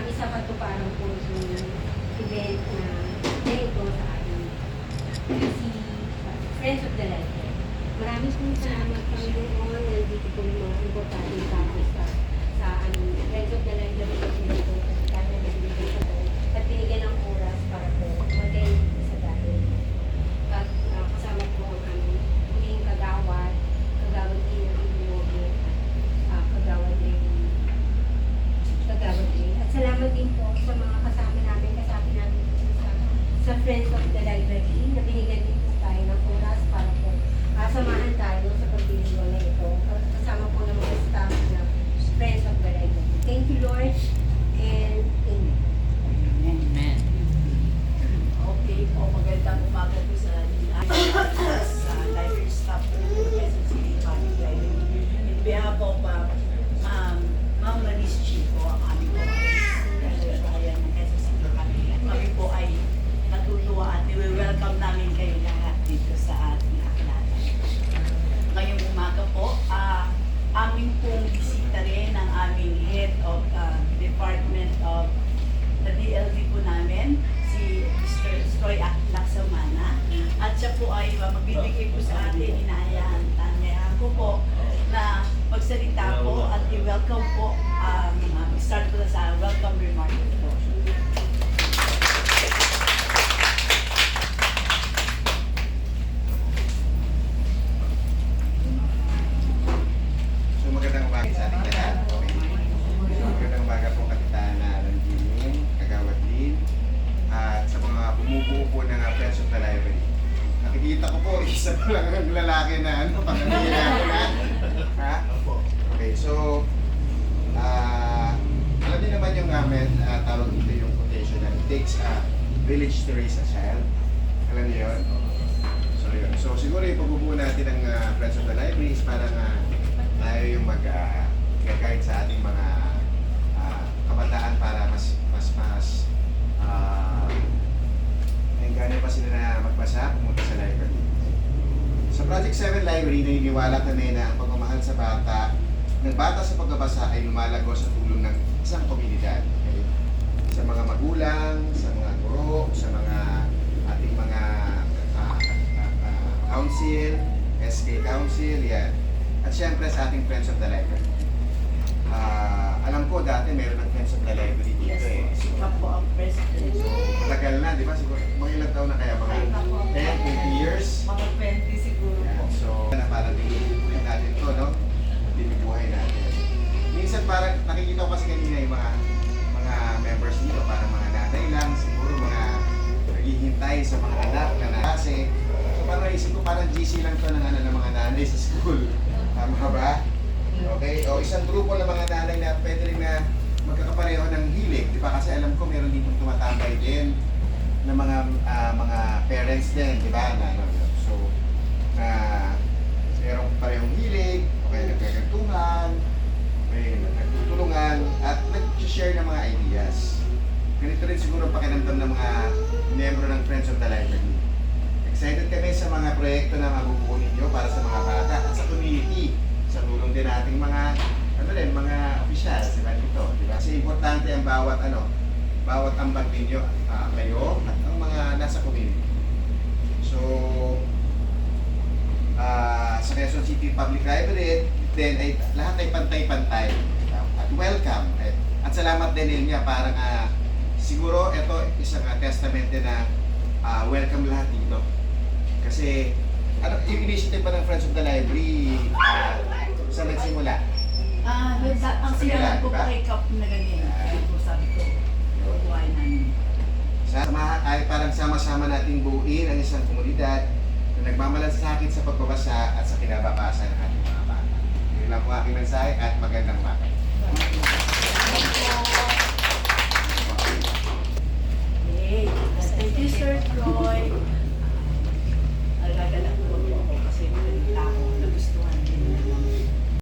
isa katuparan po yung event na ito sa ating si Friends of the Library. Maraming pong salamat Panginoon. Nandito po yung mga importanteng tao sa Friends of the Library ito kasi kaya nabibigyan sa po at binigyan ng oras para po mag-end sa dahil. At kasama po ang aming huling kagawad din ng Ibuoge at kagawad din. At salamat din po sa mga kasama namin sa Friends of the Library na binigyan din po tayo ng oras para po samahan tayo sa pagdiriwang na ito. Kasama po ng mga staff ng Friends of the Library. Thank you, Lord, and Amen. Amen. Okay po, magandang umaga po sa library staff po ng Quezon City Public Library. In behalf of Ma'am Manis Chico, ang aming po ay bayan ng Quezon City Public Library. Kami po ay natutuwa at i-welcome namin kayo lahat dito sa ating aklat. Ngayong umaga po, aming pong bisita rin ang aming Head of Department of the DLD po namin, si Mr. Troy Laksamana. At siya po ay magbibigay po sa atin, inaayaan ko po na magsalita po at i-welcome po, start po na sa welcome remark po. So magandang umaga sa ating lahat. Okay. Magandang umaga po Kapitana Rangilin, Kagawad Lin, at sa mga bumubuo po ng Friends of the Library. Nakikita ko po, isa pa lang ang lalaki na pangalihan ko na. Ha? Okay, so alam niyo naman yung tawag dito yung quotation na it takes a village to raise a child. Alam niyo yun? So yun. So siguro yung pagbubuo natin ng Friends of the Library is parang tayo yung mag-guide sa ating mga kabataan para mas ganyan pa sila na magbasa, pumunta sa library. Sa Project 7 Library, naniniwala kami na ang pagmamahal sa bata, ng bata sa pagbabasa ay lumalago sa tulong ng isang komunidad. Okay? Sa mga magulang, sa mga guro, sa mga ating mga council, SK Council, yan. At syempre sa ating Friends of the Library. Alam ko dati meron ng Friends of the Library dito eh. Si Kapo ang president. So, matagal na, di ba? Siguro, mga ilang taon na kaya? Mga 10, 20 years? Mga 20 siguro po. Yan. So, na para dibubuhay natin to, no? Dibubuhay natin. Minsan parang nakikita ko kasi kanina yung mga members dito, parang mga nanay lang, siguro mga naghihintay sa mga anak na kasi. So, parang naisip ko parang GC lang to ng mga nanay sa school. Tama ba? Okay? O isang grupo ng mga nanay na pwede rin na magkakapareho ng hilig. Di ba? Kasi alam ko meron dito tumatambay din ng mga parents din. Di ba? So, na merong parehong hilig, o kaya nagkagantungan, may nagtutulungan, at nag-share ng mga ideas. Ganito rin siguro pakiramdam ng mga miyembro ng Friends of the Library. Excited kami sa mga proyekto na mabubuo ninyo para sa mga bata at sa community. Sa tulong din nating mga opisyal, di ba dito, di ba? Kasi importante ang bawat ambag ninyo, kayo at ang mga nasa community. So, sa Quezon City Public Library, then ay lahat ay pantay-pantay at welcome. At salamat din niya parang siguro ito isang testament din na welcome lahat dito. Kasi yung initiative pa ng Friends of the Library, saan nagsimula? Ang sinabi ko pa kay Kap na ganyan. Kaya po sabi ko, buhay namin. Ay parang sama-sama nating buuin ang isang komunidad na nagmamalasakit sa pagbabasa at sa kinabakasan ng ating mga bata. Yun lang po aking mensahe at magandang umaga.